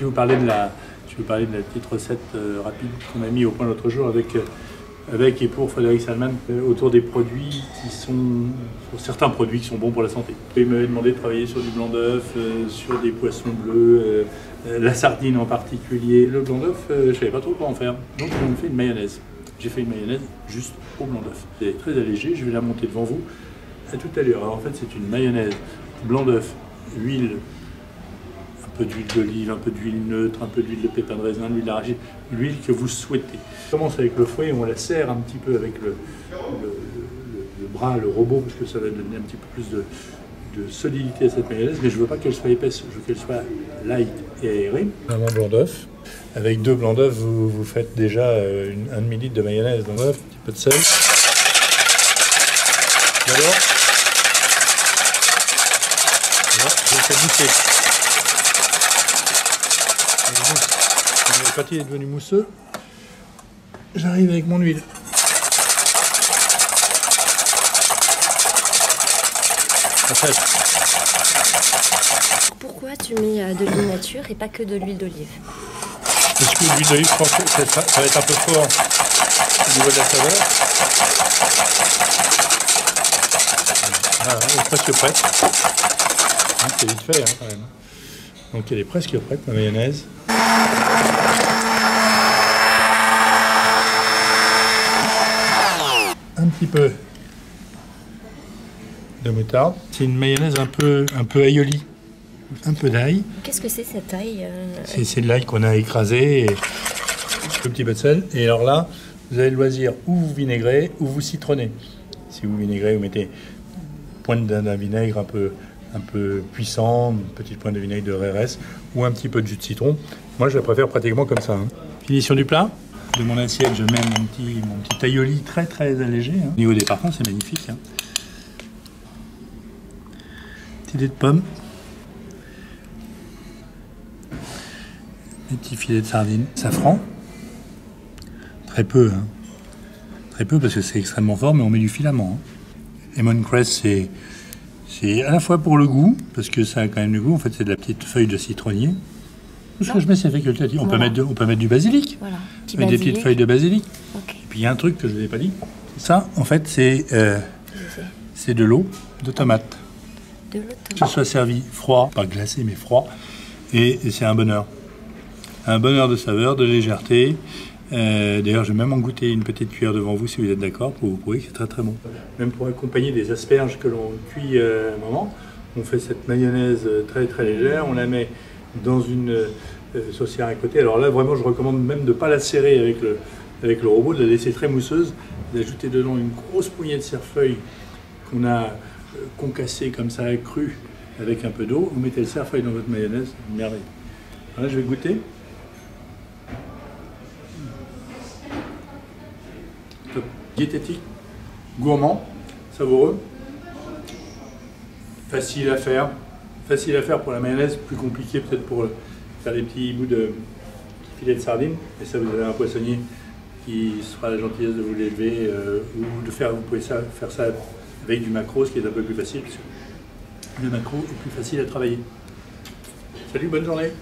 Je vais vous parler de la petite recette rapide qu'on a mis au point l'autre jour avec et pour Frédéric Salman autour des produits sur certains produits qui sont bons pour la santé. Il m'avait demandé de travailler sur du blanc d'œuf, sur des poissons bleus, la sardine en particulier. Le blanc d'œuf, je ne savais pas trop quoi en faire, donc on fait une mayonnaise. J'ai fait une mayonnaise juste au blanc d'œuf. C'est très allégé, je vais la monter devant vous. À tout à l'heure. En fait, c'est une mayonnaise, blanc d'œuf, huile, un peu d'huile d'olive, un peu d'huile neutre, un peu d'huile de pépins de raisin, l'huile d'arachide, l'huile que vous souhaitez. On commence avec le fouet, on la serre un petit peu avec le bras, le robot, parce que ça va donner un petit peu plus de solidité à cette mayonnaise, mais je ne veux pas qu'elle soit épaisse, je veux qu'elle soit light et aérée. Un blanc d'œuf. Avec 2 blancs d'œuf, vous faites déjà un demi-litre de mayonnaise. Donc, un petit peu de sel. D'abord, je vais faire mousser. Quand il est devenu mousseux, j'arrive avec mon huile. Pourquoi tu mets de l'huile nature et pas que de l'huile d'olive? Parce que l'huile d'olive, je pense que ça va être un peu fort au niveau de la saveur. Voilà, elle est presque prête. C'est vite fait quand même. Donc elle est presque prête, ma mayonnaise. Un petit peu de moutarde. C'est une mayonnaise un peu aïoli. Un peu d'ail. Qu'est-ce que c'est cette ail? C'est de l'ail qu'on a écrasé et un petit peu de sel. Et alors là, vous avez le loisir ou vous vinaigrez ou vous citronnez. Si vous vinaigrez, vous mettez une pointe d'un vinaigre un peu puissant, une petite pointe de vinaigre de RS ou un petit peu de jus de citron. Moi, je préfère pratiquement comme ça. Finition du plat. De mon assiette, je mets mon petit aïoli très très allégé. Au niveau des parfums, c'est magnifique. Petit dé de pomme. Des petits filets de sardines. Safran. Très peu. Très peu parce que c'est extrêmement fort, mais on met du filament. Lemon cress, c'est à la fois pour le goût, parce que ça a quand même du goût. En fait, c'est de la petite feuille de citronnier. Tout ce que je mets, c'est fait que on peut mettre du basilic. Voilà. Des petites feuilles de basilic. Okay. Et puis il y a un truc que je ne vous ai pas dit. Ça, en fait, c'est de l'eau de tomate. De l'eau de tomate. Que ce soit servi froid, pas glacé, mais froid. Et c'est un bonheur. Un bonheur de saveur, de légèreté. D'ailleurs, je vais même en goûter une petite cuillère devant vous si vous êtes d'accord, pour vous prouver que c'est très très bon. Même pour accompagner des asperges que l'on cuit à un moment, on fait cette mayonnaise très très légère, on la met dans une saucière à côté. Alors là, vraiment, je recommande même de ne pas la serrer avec le robot, de la laisser très mousseuse, d'ajouter dedans une grosse poignée de cerfeuil qu'on a concassé comme ça, cru, avec un peu d'eau. Vous mettez le cerfeuil dans votre mayonnaise, une merveille. Là, je vais goûter. Diététique, gourmand, savoureux, facile à faire pour la mayonnaise, plus compliqué peut-être pour faire des petits bouts de filets de sardines. Et ça, vous avez un poissonnier qui sera la gentillesse de vous l'élever ou de faire, vous pouvez faire ça avec du maquereau, ce qui est un peu plus facile, parce que le maquereau est plus facile à travailler. Salut, bonne journée.